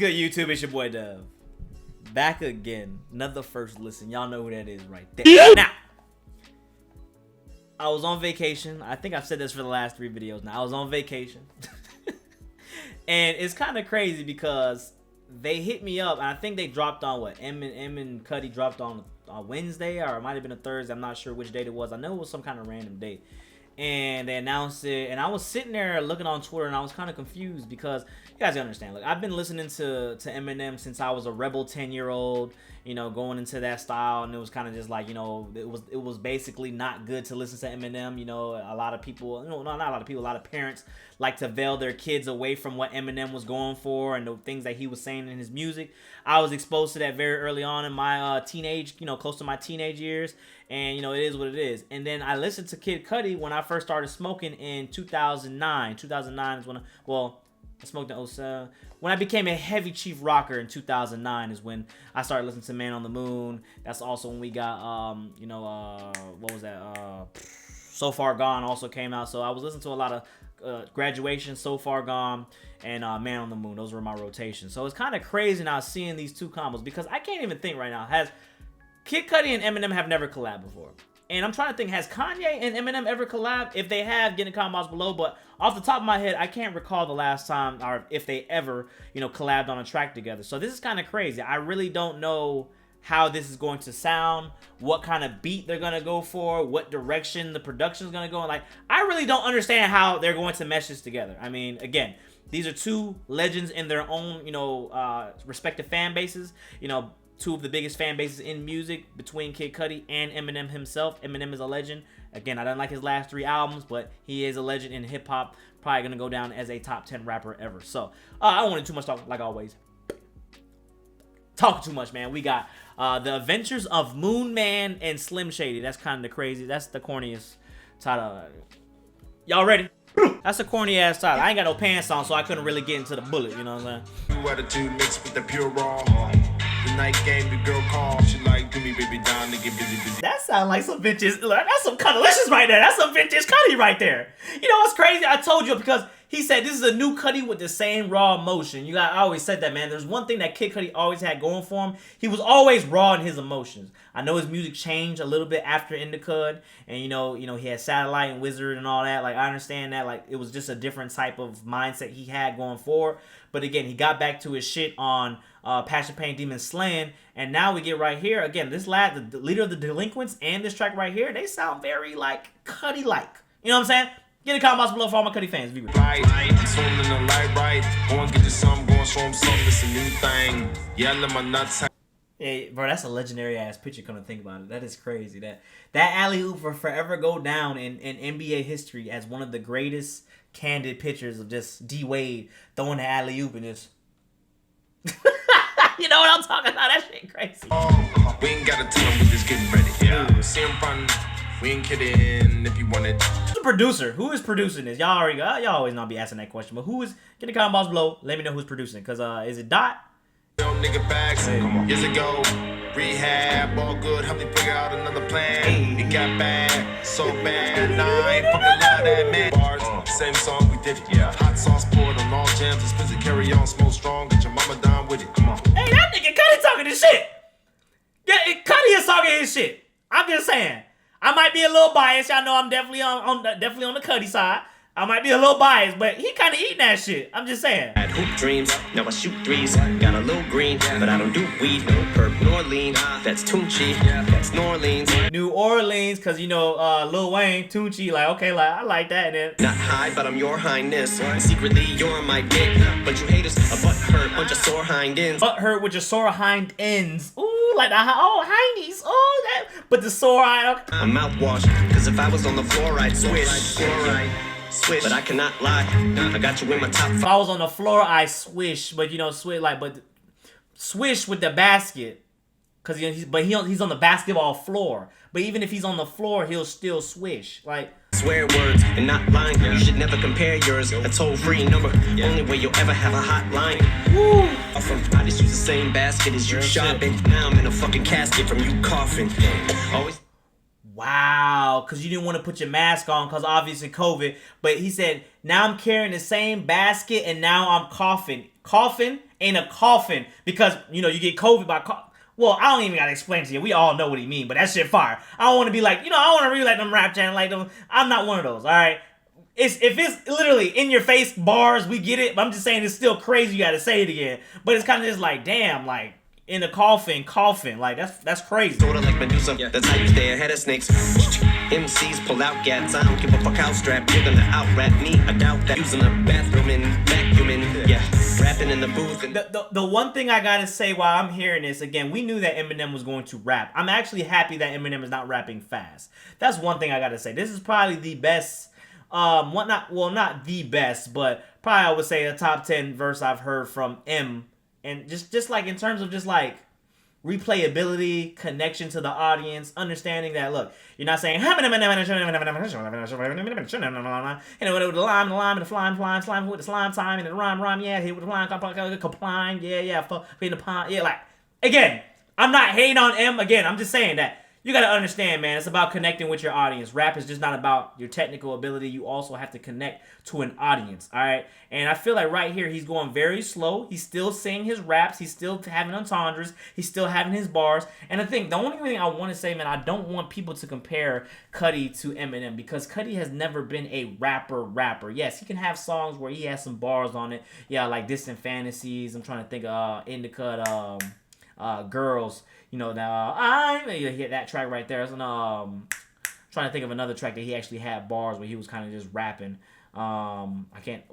good, YouTube? It's your boy Dove. Back again. Another first listen. Y'all know who that is right there. Now, I was on vacation. I think I've said this for the last 3 videos now. I was on vacation. And it's kind of crazy because they hit me up. And I think they dropped on what? M and Cudi dropped on Wednesday, or it might have been a Thursday. I'm not sure which date it was. I know it was some kind of random date. And they announced it, and I was sitting there looking on Twitter, and I was kind of confused because you guys gotta understand. Look, I've been listening to Eminem since I was a rebel 10-year-old, you know, going into that style, and it was kind of just like, you know, it was basically not good to listen to Eminem. You know, a lot of people, no, not a lot of people, a lot of parents like to veil their kids away from what Eminem was going for and the things that he was saying in his music. I was exposed to that very early on in my teenage, you know, close to my teenage years. And, you know, it is what it is. And then I listened to Kid Cudi when I first started smoking in 2009. 2009 is when I smoked in 07. When I became a heavy chief rocker in 2009 is when I started listening to Man on the Moon. That's also when we got, you know, what was that? So Far Gone also came out. So I was listening to a lot of Graduation, So Far Gone, and Man on the Moon. Those were my rotations. So it's kind of crazy now seeing these two combos because I can't even think right now. Kid Cudi and Eminem have never collabed before. And I'm trying to think, has Kanye and Eminem ever collabed? If they have, get in the comments below. But off the top of my head, I can't recall the last time or if they ever, you know, collabed on a track together. So this is kind of crazy. I really don't know how this is going to sound, what kind of beat they're going to go for, what direction the production is going to go in. Like, I really don't understand how they're going to mesh this together. I mean, again, these are two legends in their own, you know, respective fan bases. You know, two of the biggest fan bases in music between Kid Cudi and Eminem himself. Eminem is a legend. Again, I don't like his last 3 albums, but he is a legend in hip-hop. Probably going to go down as a top 10 rapper ever. So, I don't want to too much talk, like always. Talking too much, man. We got The Adventures of Moon Man and Slim Shady. That's kind of crazy. That's the corniest title. Y'all ready? That's a corny ass title. I ain't got no pants on, so I couldn't really get into the bullet. You know what I'm saying? Attitude mixed with the pure raw. The night game, the girl call. She like, do me, baby, down to get busy. That sound like some vintage. That's some Cudilicious right there. That's some vintage Cudi right there. You know what's crazy? I told you because he said this is a new Cudi with the same raw emotion. I always said that, man. There's one thing that Kid Cudi always had going for him. He was always raw in his emotions. I know his music changed a little bit after Indicud, and you know he had Satellite and Wizard and all that. Like, I understand that. Like, it was just a different type of mindset he had going forward. But again, he got back to his shit on Passion, Pain, Demon Slaying, and now we get right here again. This lad, the leader of the Delinquents, and this track right here, they sound very like Cudi-like. You know what I'm saying? Get in the comments below for all my Cudi fans. Be right. Swimming in the light, right? Go and get you some, go and show them something. It's a new thing. Yeah, let my nuts. Hey, bro, that's a legendary ass picture. Come to think about it, that is crazy. That alley-oop will forever go down in NBA history as one of the greatest candid pictures of just D Wade throwing the alley-oop and just. You know what I'm talking about? That shit crazy. We ain't gotta tell them we just getting ready. Yeah, see him run. We ain't kidding if you want it. Who's the producer? Who is producing this? Y'all always not be asking that question, but who is? Get in the comments below. Let me know who's producing. Cause is it Dot? Nigga bags, years ago, rehab, all good, help me figure out another plan. It got bad, so bad, nah, I ain't fucking love that man. Bars, same song, we did it, yeah. Hot sauce poured on all jams, expensive, carry on, smoke strong, get your mama down with it, come on. Hey, that nigga Cudi talking his shit. Yeah, Cudi is talking his shit. I'm just saying. I might be a little biased. Y'all know I'm definitely on the Cudi side. I might be a little biased, but he kind of eating that shit. I'm just saying. I had hoop dreams, now I shoot threes. Got a little green, but I don't do weed. No perp nor lean. That's Tunchi, that's New Orleans. New Orleans, cause you know Lil Wayne, Tunchi, like okay, like I like that. And then not high, but I'm your highness. Secretly, you're my dick. But you haters, a butt hurt, bunch of sore hind ends. Butt hurt with your sore hind ends. Ooh, like the hindies. Oh, that. But the sore hind. Okay. I'm mouthwash, cause if I was on the floor, I'd swish. Swish, but I cannot lie. I got you in my top. If I was on the floor, I swish, but you know, swish with the basket, cause he's on the basketball floor. But even if he's on the floor, he'll still swish. Like swear words and not lying. You should never compare yours. A toll-free number, only way you'll ever have a hotline. Woo! I just use the same basket as you shopping. Now I'm in a fucking casket from you coughing. Always. Wow, because you didn't want to put your mask on because obviously COVID. But he said, now I'm carrying the same basket and now I'm coughing. Coffin ain't a coffin because, you know, you get COVID by well, I don't even gotta explain to you. We all know what he mean, but that shit fire. I don't want to be like, you know, I want to really like them rap channel like them. I'm not one of those, all right? If it's literally in your face bars, we get it. But I'm just saying it's still crazy. You got to say it again. But it's kind of just like, damn, like in a coffin, like that's crazy. Sorta like Medusa, that's how you stay ahead of snakes. MCs pull out gats, I don't give a fuck how strapped. You're gonna out rap me, I doubt that. Using the bathroom and vacuuming, yeah, rapping in the booth. And the one thing I gotta say while I'm hearing this, again, we knew that Eminem was going to rap. I'm actually happy that Eminem is not rapping fast. That's one thing I gotta say. This is probably the best, not the best, but probably I would say a top 10 verse I've heard from M. And just like in terms of just like replayability, connection to the audience, understanding that, look, you're not saying, and with the lime, and the slime, with the slime time, and the rhyme, yeah, hit with the line, complying, yeah, fuck, in the pond, yeah, like, again, I'm not hating on M, again, I'm just saying that you gotta understand, man, it's about connecting with your audience. Rap is just not about your technical ability. You also have to connect to an audience, all right? And I feel like right here, he's going very slow. He's still saying his raps. He's still having entendres. He's still having his bars. And I think the only thing I want to say, man, I don't want people to compare Cudi to Eminem because Cudi has never been a rapper. Yes, he can have songs where he has some bars on it. Yeah, like Distant Fantasies. I'm trying to think of Indica, Girls. You know, you hear that track right there. Trying to think of another track that he actually had bars where he was kind of just rapping. I can't.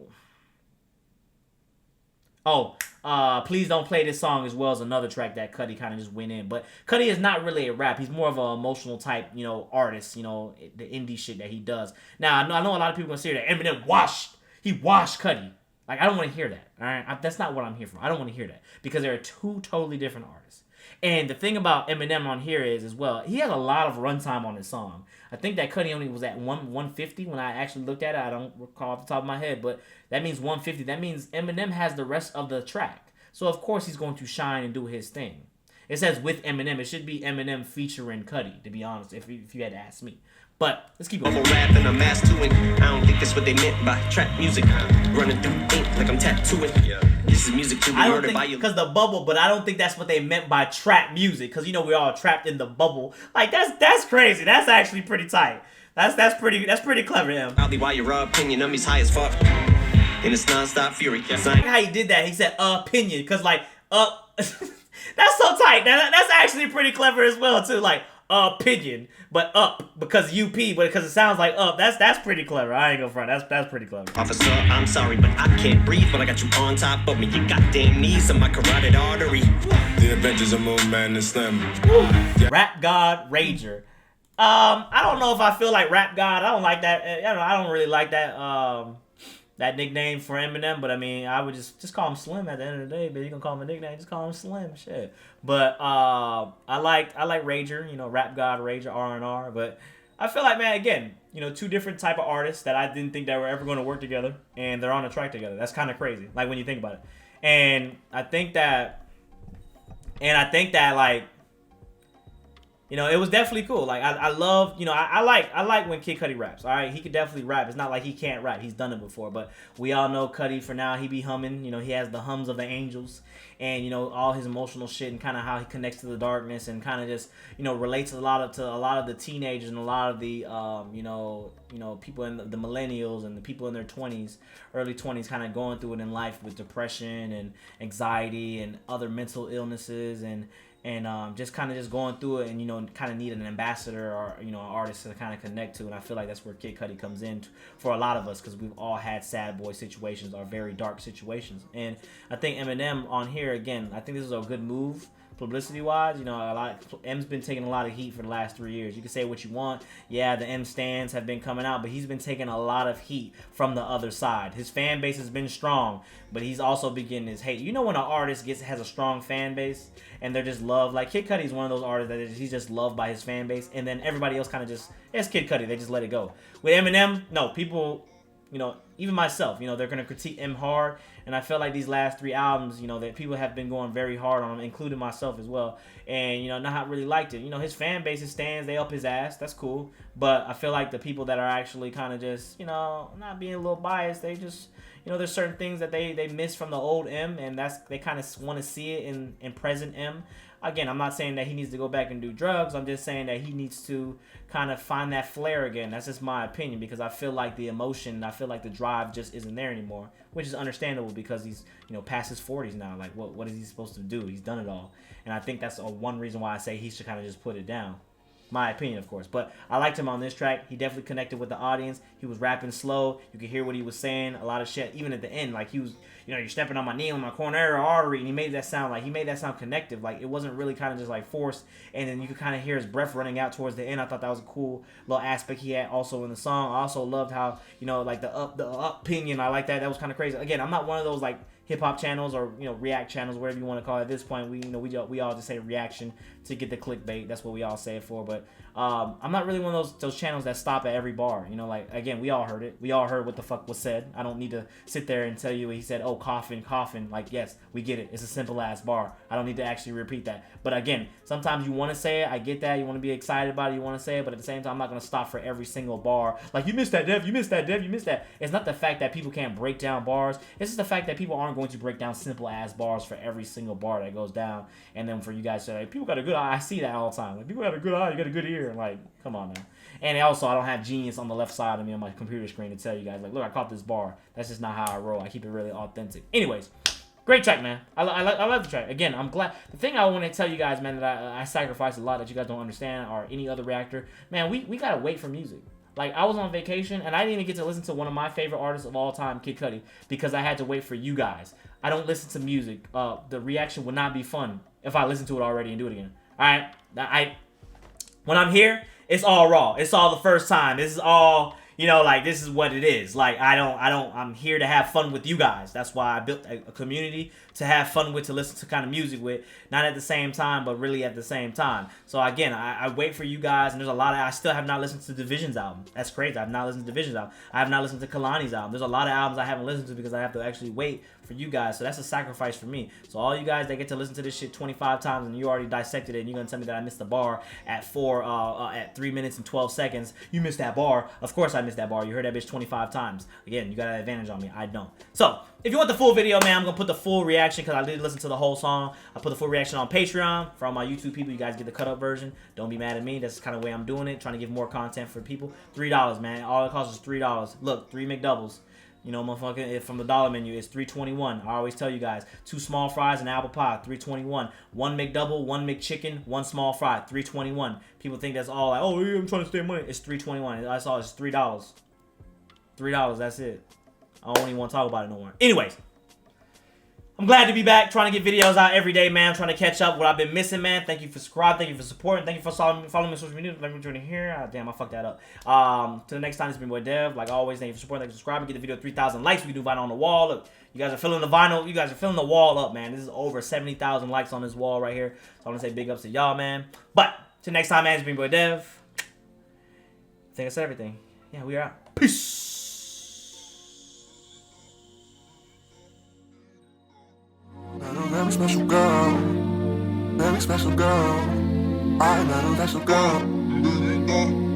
Please Don't Play This Song as well as another track that Cudi kind of just went in. But Cudi is not really a rap. He's more of an emotional type, you know, artist. You know, the indie shit that he does. Now I know a lot of people gonna say that Eminem washed Cudi. Like I don't want to hear that. All right, that's not what I'm here for. I don't want to hear that because there are two totally different artists. And the thing about Eminem on here is, as well, he has a lot of runtime on his song. I think that Cudi only was at 150 when I actually looked at it. I don't recall off the top of my head, but that means 150. That means Eminem has the rest of the track. So, of course, he's going to shine and do his thing. It says with Eminem. It should be Eminem featuring Cudi, to be honest, if you had to ask me. But let's keep going. I'm a rap and a mass doing. I don't think that's what they meant by trap music. Running through ink like I'm tattooing. Yeah. This is music to be murdered by you. Because the bubble, but I don't think that's what they meant by trap music. Because you know we're all trapped in the bubble. Like that's crazy. That's actually pretty tight. That's pretty clever, M. Probably why your opinion of me's high as fuck. And it's non-stop fury. How he did that? He said opinion. Because like that's so tight. That's actually pretty clever as well too. Like opinion, but up because UP, but because it sounds like up. That's pretty clever. I ain't gonna front. That's pretty clever. Officer, I'm sorry, but I can't breathe. But I got you on top of me. Your goddamn knees on my carotid artery. The Adventures of Moon Man and Slim. Rap God Rager. I don't know if I feel like Rap God. I don't like that. I don't really like that. That nickname for Eminem, but I mean, I would just call him Slim at the end of the day. But you can call him a nickname, just call him Slim, shit. But I like Rager, you know, Rap God Rager, R&R. But I feel like, man, again, you know, two different type of artists that I didn't think that were ever going to work together, and they're on a track together. That's kind of crazy, like when you think about it. And I think that like, you know, it was definitely cool. Like I love, you know, I like when Kid Cudi raps. All right, he could definitely rap. It's not like he can't rap. He's done it before. But we all know Cudi for now. He be humming. You know, he has the hums of the angels, and you know all his emotional shit and kind of how he connects to the darkness and kind of just, you know, relates a lot of the teenagers and a lot of the you know people in the millennials and the people in their 20s, early 20s, kind of going through it in life with depression and anxiety and other mental illnesses and just kind of just going through it and, you know, kind of need an ambassador or, you know, an artist to kind of connect to. And I feel like that's where Kid Cudi comes in for a lot of us because we've all had sad boy situations or very dark situations. And I think Eminem on here, again, I think this is a good move. Publicity-wise, you know, M's been taking a lot of heat for the last 3 years. You can say what you want. Yeah, the M stands have been coming out, but he's been taking a lot of heat from the other side. His fan base has been strong, but he's also been getting his hate. You know when an artist has a strong fan base and they're just loved? Like Kid Cudi is one of those artists that he's just loved by his fan base, and then everybody else kind of just, it's Kid Cudi. They just let it go. With Eminem, no, people you know, even myself, you know, they're gonna critique M hard, and I feel like these last 3 albums, you know, that people have been going very hard on him, including myself as well, and you know, not really liked it. You know, his fan base, his stands, they up his ass. That's cool, but I feel like the people that are actually kind of just, you know, not being a little biased, they just, you know, there's certain things that they miss from the old M, and that's they kind of want to see it in present M. Again, I'm not saying that he needs to go back and do drugs. I'm just saying that he needs to kind of find that flair again. That's just my opinion, because I feel like the emotion, I feel like the drive just isn't there anymore, which is understandable because he's, you know, past his 40s now. Like, what is he supposed to do? He's done it all. And I think that's one reason why I say he should kind of just put it down. My opinion, of course. But I liked him on this track. He definitely connected with the audience. He was rapping slow. You could hear what he was saying. A lot of shit. Even at the end, like he was, you know, you're stepping on my knee, on my coronary artery, and he made that sound like, he made that sound connective. Like, it wasn't really kind of just like forced. And then you could kind of hear his breath running out towards the end. I thought that was a cool little aspect he had also in the song. I also loved how, you know, like the opinion. I like that. That was kind of crazy. Again, I'm not one of those like hip hop channels or, you know, react channels, whatever you want to call it. At this point, we all just say reaction to get the clickbait. That's what we all say it for. But I'm not really one of those channels that stop at every bar. You know, like, again, we all heard it. We all heard what the fuck was said. I don't need to sit there and tell you he said, oh, coffin, coffin. Like, yes, we get it. It's a simple ass bar. I don't need to actually repeat that. But again, sometimes you want to say it. I get that. You want to be excited about it. You want to say it. But at the same time, I'm not going to stop for every single bar. Like, you missed that, Dev. You missed that, Dev. You missed that. It's not the fact that people can't break down bars. It's just the fact that people aren't going to break down simple ass bars for every single bar that goes down. And then for you guys to say, like, people got a good eye. I see that all the time. Like, people got a good eye. You got a good ear. Like, come on now. And also, I don't have genius on the left side of me on my computer screen to tell you guys, like, look, I caught this bar. That's just not how I roll. I keep it really authentic. Anyways, great track, man. I love the track. Again, I'm glad. The thing I want to tell you guys, man, that I sacrifice a lot that you guys don't understand, or any other reactor, man, we got to wait for music. Like, I was on vacation, and I didn't even get to listen to one of my favorite artists of all time, Kid Cudi, because I had to wait for you guys. I don't listen to music. The reaction would not be fun if I listen to it already and do it again. All right? When I'm here, it's all raw. It's all the first time. This is all, you know, like, this is what it is. Like, I'm here to have fun with you guys. That's why I built a community to have fun with, to listen to kind of music with, not at the same time, but really at the same time. So again, I wait for you guys, and there's a lot of, I still have not listened to Division's album. That's crazy. I've not listened to Division's album. I have not listened to Kalani's album. There's a lot of albums I haven't listened to because I have to actually wait for you guys. So that's a sacrifice for me. So all you guys that get to listen to this shit 25 times and you already dissected it, and you're gonna tell me that I missed the bar at 3 minutes and 12 seconds. You missed that bar. Of course I missed that bar. You heard that bitch 25 times. Again, you got an advantage on me. I don't. So if you want the full video, man, I'm gonna put the full reaction, because I did listen to the whole song. I put the full reaction on Patreon. For all my YouTube people, you guys get the cut up version. Don't be mad at me. That's kind of the way I'm doing it, trying to give more content for people. $3, man. All it costs is $3. Look, 3 McDoubles. You know, motherfucker, from the dollar menu, it's $3.21. I always tell you guys, 2 small fries and apple pie, $3.21. 1 McDouble, 1 McChicken, 1 small fry, $3.21. People think that's all like, oh, yeah, I'm trying to save money. It's $3.21. That's all. It's $3. $3. That's it. I don't even want to talk about it no more. Anyways, I'm glad to be back, trying to get videos out every day, man. I'm trying to catch up what I've been missing, man. Thank you for subscribing. Thank you for supporting. Thank you for following me on social media. Let me join here. Damn, I fucked that up. Till the next time, it's been boy Dev. Like always, thank you for supporting. Thank you for subscribing. Get the video 3,000 likes. We can do vinyl on the wall. Look, you guys are filling the vinyl. You guys are filling the wall up, man. This is over 70,000 likes on this wall right here. So I want to say big ups to y'all, man. But till next time, man, it's been boy Dev. I think I said everything. Yeah, we are out. Peace. Very special girl, very special girl. I met a special girl.